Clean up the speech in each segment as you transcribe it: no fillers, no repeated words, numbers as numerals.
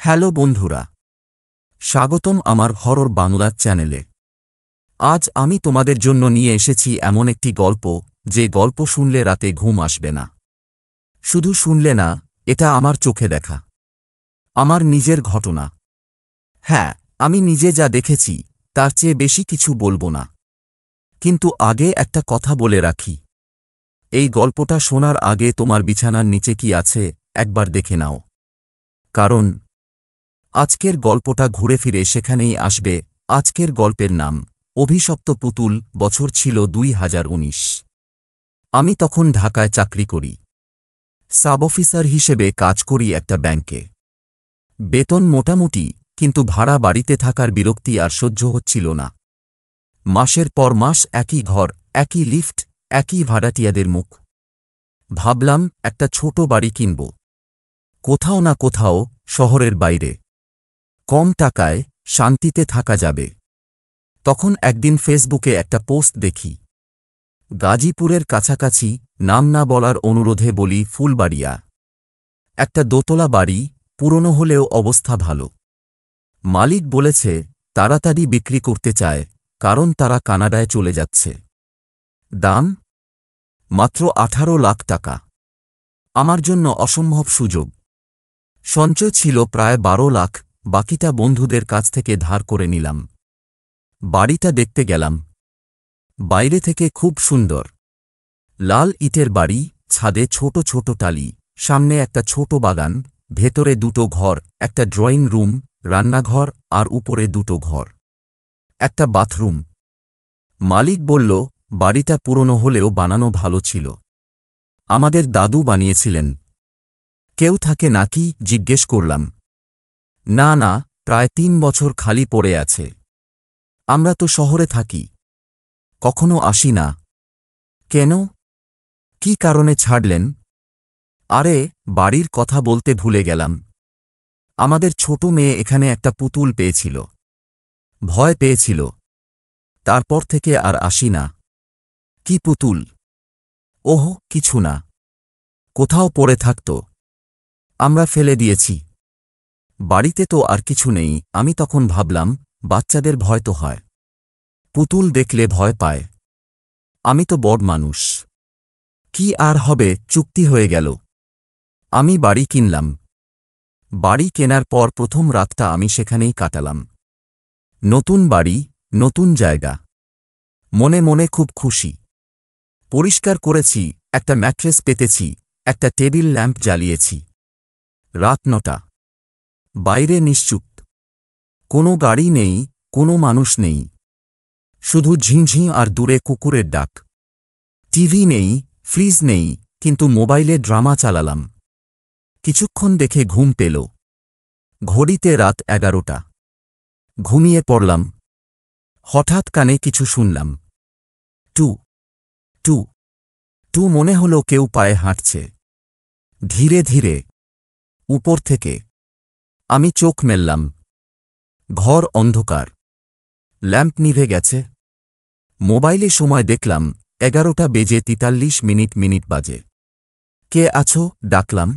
Hello বন্ধুরা, স্বাগতম আমার হরর বাংলা চ্যানেলে। আজ আমি তোমাদের জন্য নিয়ে এসেছি এমন একটি গল্প, যে গল্প শুনলে রাতে ঘুম আসবে না। শুধু শুনলে না, এটা আমার চোখে দেখা, আমার নিজের ঘটনা। হ্যাঁ, আমি নিজে যা দেখেছি তার চেয়ে বেশি কিছু বলবো না। কিন্তু আগে একটা কথা বলে রাখি, এই গল্পটা শোনার আগে তোমার বিছানার নিচে কি আছে একবার দেখে নাও। কারণ আজকের গল্পটা ঘুরে ফিরে সেখানেই আসবে। আজকের গল্পের নাম অভিশপ্ত পুতুল। বছর ছিল 2019। আমি তখন ঢাকায় চাকরি করি, সাব অফিসার হিসেবে কাজ করি একটা ব্যাংকে। বেতন মোটামুটি, কিন্তু ভাড়া বাড়িতে থাকার বিরক্তি আর সহ্য হচ্ছিল না। মাসের পর মাস একই ঘর, একই লিফট, একই ভাড়াটিয়াদের মুখ। ভাবলাম একটা ছোট বাড়ি কিনব, কোথাও না কোথাও, শহরের বাইরে। কম টাকায় শান্তিতে থাকা যাবে। তখন একদিন ফেসবুকে একটা পোস্ট দেখি, গাজীপুরের কাছাকাছি, নাম না বলার অনুরোধে বলি, ফুলবাড়িয়া। একটা দোতলা বাড়ি, পুরনো হলেও অবস্থা ভালো। মালিক বলেছে তাড়াতাড়ি বিক্রি করতে চায়, কারণ তারা কানাডায় চলে যাচ্ছে। দাম মাত্র 18 লাখ টাকা। আমার জন্য অসম্ভব সুযোগ। সঞ্চয় ছিল প্রায় 12 লাখ, বাকিটা বন্ধুদের কাছ থেকে ধার করে নিলাম। বাড়িটা দেখতে গেলাম। বাইরে থেকে খুব সুন্দর, লাল ইটের বাড়ি, ছাদে ছোট ছোট টালি, সামনে একটা ছোট বাগান, ভেতরে দুটো ঘর, একটা ড্রয়িং রুম, রান্নাঘর, আর উপরে দুটো ঘর, একটা বাথরুম। মালিক বলল বাড়িটা পুরনো হলেও বানানো ভালো ছিল, আমাদের দাদু বানিয়েছিলেন। কেউ থাকে নাকি জিজ্ঞেস করলাম। না না, প্রায় 3 বছর খালি পড়ে আছে। আমরা তো শহরে থাকি, কখনো আসি না। কেন? কি কারণে ছাড়লেন? আরে, বাড়ির কথা বলতে ভুলে গেলাম। আমাদের ছোট মেয়ে এখানে একটা পুতুল পেয়েছিল, ভয় পেয়েছিল। তারপর থেকে আর আসি না। কি পুতুল? ওহ, কিছু না, কোথাও পড়ে থাকত, আমরা ফেলে দিয়েছি। বাড়িতে তো আর কিছু নেই। আমি তখন ভাবলাম, বাচ্চাদের ভয় তো হয়, পুতুল দেখলে ভয় পায়। আমি তো বড় মানুষ, কি আর হবে। চুক্তি হয়ে গেল। আমি বাড়ি কিনলাম। বাড়ি কেনার পর প্রথম রাতটা আমি সেখানেই কাটালাম। নতুন বাড়ি, নতুন জায়গা, মনে মনে খুব খুশি। পরিষ্কার করেছি, একটা ম্যাট্রেস পেতেছি, একটা টেবিল ল্যাম্প জ্বালিয়েছি। রাত 9টা। বাইরে নিশ্চুপ, কোনো গাড়ি নেই, কোনো মানুষ নেই, শুধু ঝিঁঝিঁ আর দূরে কুকুরের ডাক। টিভি নেই, ফ্রিজ নেই, কিন্তু মোবাইলে ড্রামা চালালাম। কিছুক্ষণ দেখে ঘুম পেল। ঘড়িতে রাত 11টা। ঘুমিয়ে পড়লাম। হঠাৎ কানে কিছু শুনলাম। টু টু টু, মনে হলো কেউ পায়ে হাঁটছে, ধীরে ধীরে, উপর থেকে। আমি চোখ মেললাম। ঘর অন্ধকার, ল্যাম্প নিভে গেছে। মোবাইলে সময় দেখলাম 11টা বেজে 43 মিনিট বাজে। কে আছো ডাকলাম,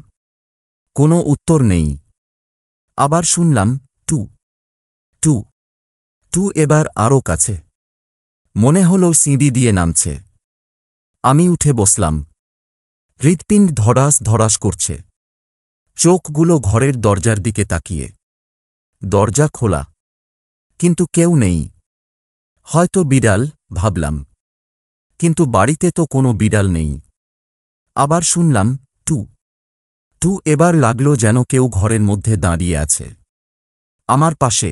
কোনো উত্তর নেই। আবার শুনলাম টু টু টু, এবার আরও কাছে। মনে হলো সিঁড়ি দিয়ে নামছে। আমি উঠে বসলাম। হৃৎপিণ্ড ধড়াস ধড়াস করছে। চোখগুলো ঘরের দরজার দিকে তাকিয়ে। দরজা খোলা, কিন্তু কেউ নেই। হয়তো বিড়াল, ভাবলাম, কিন্তু বাড়িতে তো কোনো বিড়াল নেই। আবার শুনলাম টু টু, এবার লাগলো যেন কেউ ঘরের মধ্যে দাঁড়িয়ে আছে, আমার পাশে।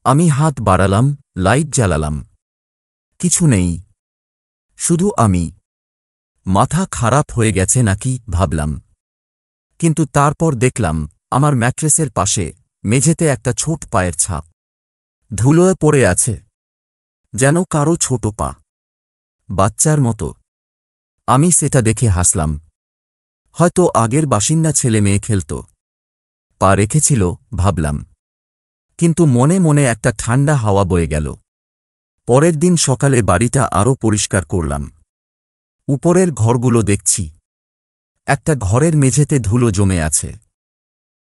আমি হাত বাড়ালাম, লাইট জ্বালালাম। কিছু নেই, শুধু আমি। মাথা খারাপ হয়ে গেছে নাকি ভাবলাম। কিন্তু তারপর দেখলাম আমার ম্যাট্রেসের পাশে, মেঝেতে একটা ছোট পায়ের ছাপ, ধুলোয় পড়ে আছে, যেন কারো ছোট পা, বাচ্চার মতো। আমি সেটা দেখে হাসলাম। হয়তো আগের বাসিন্দা ছেলে মেয়ে খেলত, পা রেখেছিল, ভাবলাম। কিন্তু মনে মনে একটা ঠান্ডা হাওয়া বয়ে গেল। পরের দিন সকালে বাড়িটা আরও পরিষ্কার করলাম। উপরের ঘরগুলো দেখছি। একটা ঘরের মেঝেতে ধুলো জমে আছে,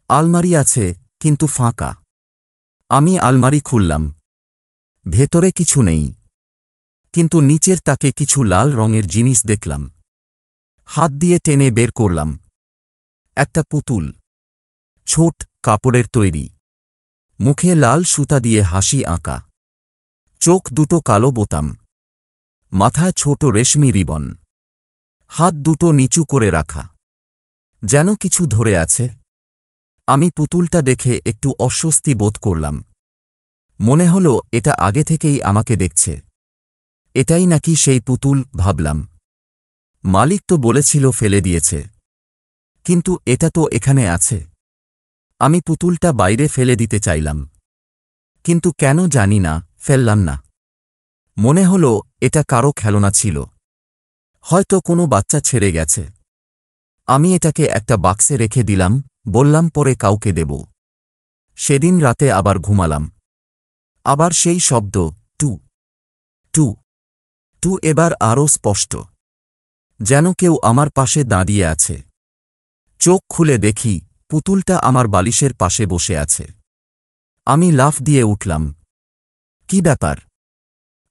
আলমারি আছে, কিন্তু ফাঁকা। আমি আলমারি খুললাম। ভেতরে কিছু নেই, কিন্তু নিচের তাকে কিছু লাল রঙের জিনিস দেখলাম। হাত দিয়ে টেনে বের করলাম। একটা পুতুল, ছোট, কাপড়ের তৈরি, মুখে লাল সুতা দিয়ে হাসি আঁকা, চোখ দুটো কালো বোতাম, মাথায় ছোট রেশমি রিবন, হাত দুটো নিচু করে রাখা, যেন কিছু ধরে আছে। আমি পুতুলটা দেখে একটু অস্বস্তি বোধ করলাম। মনে হলো এটা আগে থেকেই আমাকে দেখছে। এটাই নাকি সেই পুতুল, ভাবলাম। মালিক তো বলেছিল ফেলে দিয়েছে, কিন্তু এটা তো এখানে আছে। আমি পুতুলটা বাইরে ফেলে দিতে চাইলাম, কিন্তু কেন জানি না ফেললাম না। মনে হলো এটা কারো খেলনা ছিল, হয়তো কোনো বাচ্চা ছেড়ে গেছে। আমি এটাকে একটা বাক্সে রেখে দিলাম, বললাম পরে কাউকে দেব। সেদিন রাতে আবার ঘুমালাম। আবার সেই শব্দ, টু টু টু, এবার আরও স্পষ্ট, যেন কেউ আমার পাশে দাঁড়িয়ে আছে। চোখ খুলে দেখি পুতুলটা আমার বালিশের পাশে বসে আছে। আমি লাফ দিয়ে উঠলাম। কি ব্যাপার?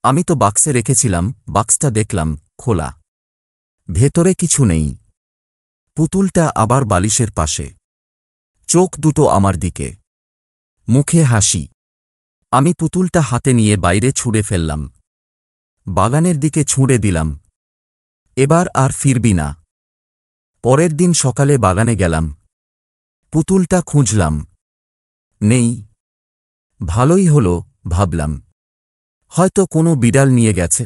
আমি তো বাক্সে রেখেছিলাম। বাক্সটা দেখলাম খোলা, ভেতরে কিছু নেই। পুতুলটা আবার বালিশের পাশে, চোখ দুটো আমার দিকে, মুখে হাসি। আমি পুতুলটা হাতে নিয়ে বাইরে ছুঁড়ে ফেললাম, বাগানের দিকে ছুঁড়ে দিলাম। এবার আর ফিরবি না। পরের দিন সকালে বাগানে গেলাম, পুতুলটা খুঁজলাম, নেই। ভালোই হলো, ভাবলাম, হয়তো কোনো বিড়াল নিয়ে গেছে।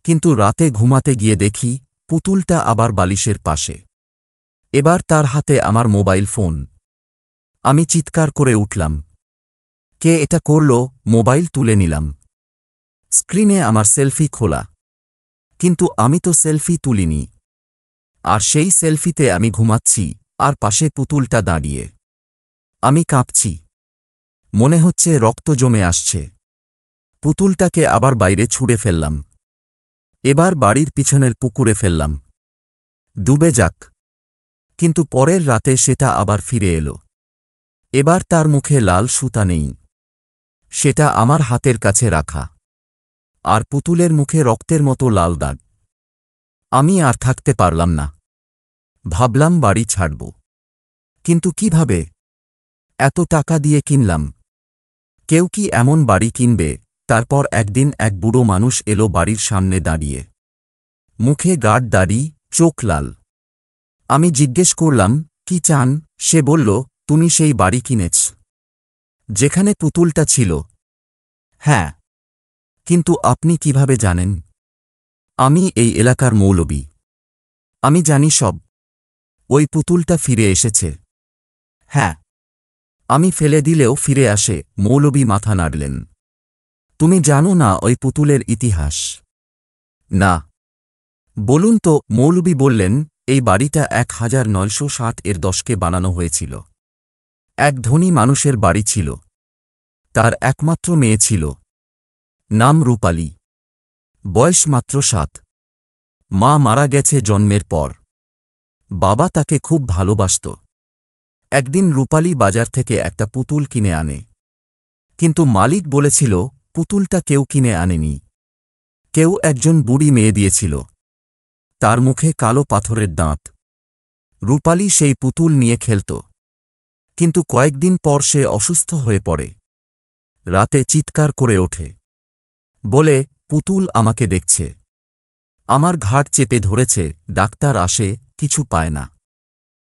কিন্তু রাতে ঘুমাতে গিয়ে দেখি পুতুলটা আবার বালিশের পাশে। এবার তার হাতে আমার মোবাইল ফোন। আমি চিৎকার করে উঠলাম, কে এটা করল? মোবাইল তুলে নিলাম। স্ক্রিনে আমার সেলফি খোলা, কিন্তু আমি তো সেলফি তুলিনি। আর সেই সেলফিতে আমি ঘুমাচ্ছি, আর পাশে পুতুলটা দাঁড়িয়ে। আমি কাঁপছি, মনে হচ্ছে রক্ত জমে আসছে। পুতুলটাকে আবার বাইরে ছুঁড়ে ফেললাম। এবার বাড়ির পিছনের পুকুরে ফেললাম, ডুবে যাক। কিন্তু পরের রাতে সেটা আবার ফিরে এলো। এবার তার মুখে লাল সুতা নেই, সেটা আমার হাতের কাছে রাখা, আর পুতুলের মুখে রক্তের মতো লাল দাগ। আমি আর থাকতে পারলাম না। ভাবলাম বাড়ি ছাড়ব, কিন্তু কিভাবে? এত টাকা দিয়ে কিনলাম। কেউ কি এমন বাড়ি কিনবে? তারপর একদিন এক বুড়ো মানুষ এলো বাড়ির সামনে দাঁড়িয়ে, মুখে গাঢ় দাড়ি, চোখ লাল। আমি জিজ্ঞেস করলাম, কি চান? সে বলল, তুমি সেই বাড়ি কিনেছ যেখানে পুতুলটা ছিল? হ্যাঁ। কিন্তু আপনি কিভাবে জানেন? আমি এই এলাকার মৌলবি, আমি জানি সব। ওই পুতুলটা ফিরে এসেছে। হ্যাঁ। আমি ফেলে দিলেও ফিরে আসে। মৌলবি মাথা নাড়লেন। তুমি জানো না ওই পুতুলের ইতিহাস? না। বলুন তো। মৌলবি বললেন, এই বাড়িটা 1960 এর দশকে বানানো হয়েছিল। এক ধনী মানুষের বাড়ি ছিল। তার একমাত্র মেয়ে ছিল, নাম রূপালী। বয়স মাত্র 7। মা মারা গেছে জন্মের পর। বাবা তাকে খুব ভালোবাসত। একদিন রূপালী বাজার থেকে একটা পুতুল কিনে আনে, কিন্তু মালিক বলেছিল পুতুলটা কেউ কিনে আনেনি। কেউ একজন বুড়ি মেয়ে দিয়েছিল। তার মুখে কালো পাথরের দাঁত। রূপালী সেই পুতুল নিয়ে খেলত, কিন্তু কয়েকদিন পর সে অসুস্থ হয়ে পড়ে। রাতে চিৎকার করে ওঠে, বলে, পুতুল আমাকে দেখছে। আমার ঘাড় চেপে ধরেছে। ডাক্তার আসে, কিছু পায় না।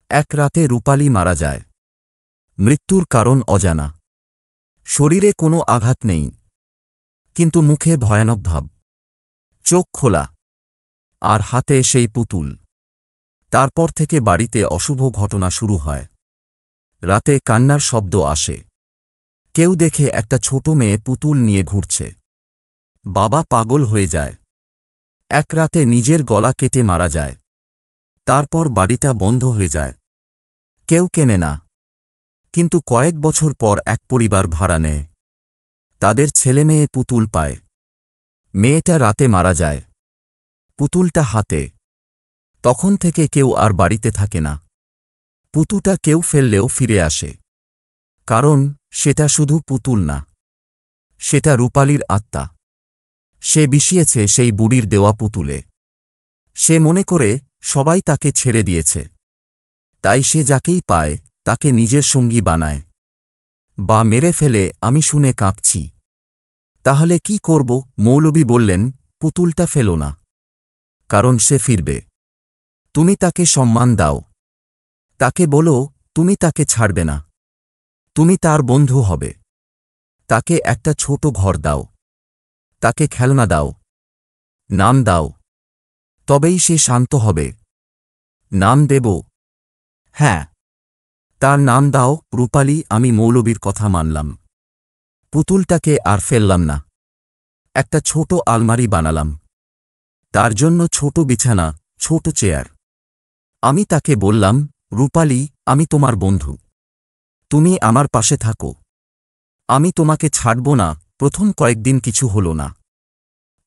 এক রাতে রূপালী মারা যায়। মৃত্যুর কারণ অজানা। শরীরে কোনো আঘাত নেই, কিন্তু মুখে ভয়ানক ভাব, চোখ খোলা, আর হাতে সেই পুতুল। তারপর থেকে বাড়িতে অশুভ ঘটনা শুরু হয়। রাতে কান্নার শব্দ আসে। কেউ দেখে একটা ছোট মেয়ে পুতুল নিয়ে ঘুরছে। বাবা পাগল হয়ে যায়। এক রাতে নিজের গলা কেটে মারা যায়। তারপর বাড়িটা বন্ধ হয়ে যায়। কেউ কেনে না। কিন্তু কয়েক বছর পর এক পরিবার ভাড়া নেয়। তাদের ছেলেমেয়ে পুতুল পায়। মেয়েটা রাতে মারা যায়, পুতুলটা হাতে। তখন থেকে কেউ আর বাড়িতে থাকে না। পুতুলটা কেউ ফেললেও ফিরে আসে। কারণ সেটা শুধু পুতুল না, সেটা রূপালীর আত্মা। সে বিষিয়েছে সেই বুড়ির দেওয়া পুতুলে। সে মনে করে সবাই তাকে ছেড়ে দিয়েছে, তাই সে যাকেই পায় তাকে নিজের সঙ্গী বানায় বা মেরে ফেলে। আমি শুনে কাঁপছি। তাহলে কি করব? মৌলভী বললেন, পুতুলটা ফেলো না, কারণ সে ফিরবে। তুমি তাকে সম্মান দাও, তাকে বলো তুমি তাকে ছাড়বে না, তুমি তার বন্ধু হবে। তাকে একটা ছোট ঘর দাও, তাকে খেলনা দাও, নাম দাও, তবেই সে শান্ত হবে। নাম দেব? হ্যাঁ, তার নাম দাও রূপালী। আমি মৌলভীর কথা মানলাম। পুতুলটাকে আর ফেললাম না। একটা ছোট আলমারি বানালাম, তার জন্য ছোট বিছানা, ছোট চেয়ার। আমি তাকে বললাম, রূপালী, আমি তোমার বন্ধু, তুমি আমার পাশে থাকো, আমি তোমাকে ছাড়ব না। প্রথম কয়েকদিন কিছু হলো না,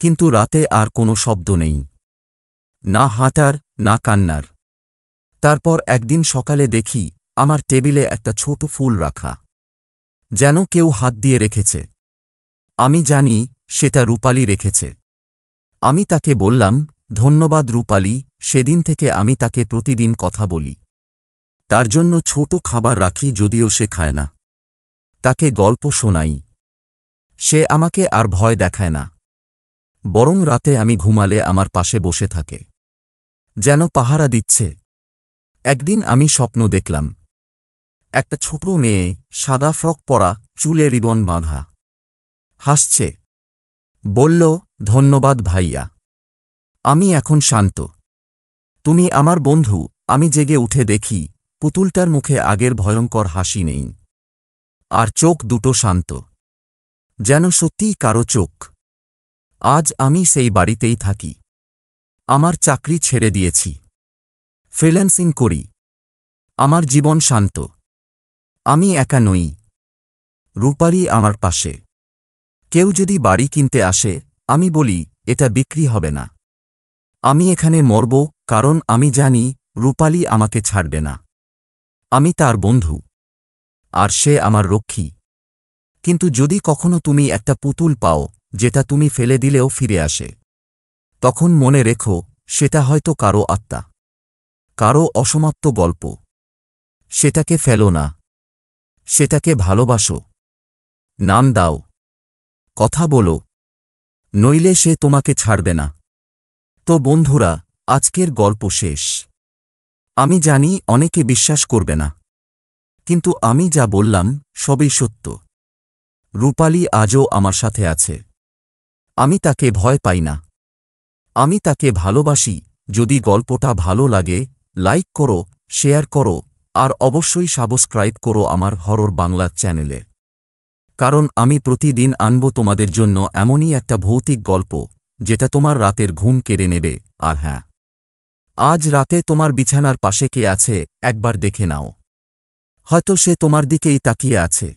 কিন্তু রাতে আর কোনো শব্দ নেই, না হাঁটার, না কান্নার। তারপর একদিন সকালে দেখি আমার টেবিলে একটা ছোট ফুল রাখা, যেন কেউ হাত দিয়ে রেখেছে। আমি জানি সেটা রূপালী রেখেছে। আমি তাকে বললাম, ধন্যবাদ রূপালী। সেদিন থেকে আমি তাকে প্রতিদিন কথা বলি, তার জন্য ছোট খাবার রাখি, যদিও সে খায় না। তাকে গল্প শোনাই। সে আমাকে আর ভয় দেখায় না, বরং রাতে আমি ঘুমালে আমার পাশে বসে থাকে, যেন পাহারা দিচ্ছে। একদিন আমি স্বপ্ন দেখলাম, একটা ছোট মেয়ে, সাদা ফ্রক পরা, চুলে রিবন বাঁধা, হাসছে, বলল, ধন্যবাদ ভাইয়া, আমি এখন শান্ত, তুমি আমার বন্ধু। আমি জেগে উঠে দেখি পুতুলটার মুখে আগের ভয়ঙ্কর হাসি নেই, আর চোখ দুটো শান্ত, যেন সত্যিই কারো চোখ। আজ আমি সেই বাড়িতেই থাকি। আমার চাকরি ছেড়ে দিয়েছি, ফ্রিল্যান্সিং করি। আমার জীবন শান্ত। আমি একা নই, রূপালী আমার পাশে। কেউ যদি বাড়ি কিনতে আসে, আমি বলি এটা বিক্রি হবে না। আমি এখানে মরব, কারণ আমি জানি রূপালী আমাকে ছাড়বে না। আমি তার বন্ধু, আর সে আমার রক্ষী। কিন্তু যদি কখনো তুমি একটা পুতুল পাও যেটা তুমি ফেলে দিলেও ফিরে আসে, তখন মনে রেখো সেটা হয়তো কারো আত্মা, কারো অসমাপ্ত গল্প। সেটাকে ফেলো না, সেটাকে ভালোবাসো, নাম দাও, কথা বলো, নইলে সে তোমাকে ছাড়বে না। তো বন্ধুরা, আজকের গল্প শেষ। আমি জানি অনেকে বিশ্বাস করবে না, কিন্তু আমি যা বললাম সবই সত্য। রূপালী আজও আমার সাথে আছে। আমি তাকে ভয় পাই না, আমি তাকে ভালোবাসি। যদি গল্পটা ভালো লাগে, লাইক করো, শেয়ার করো, আর অবশ্যই সাবস্ক্রাইব করো আমার হরর বাংলা চ্যানেলে, কারণ আমি প্রতিদিন আনব তোমাদের জন্য এমনই একটা ভৌতিক গল্প যেটা তোমার রাতের ঘুম কেড়ে নেবে। আর হ্যাঁ, আজ রাতে তোমার বিছানার পাশে কে আছে একবার দেখে নাও, হয়তো সে তোমার দিকেই তাকিয়ে আছে।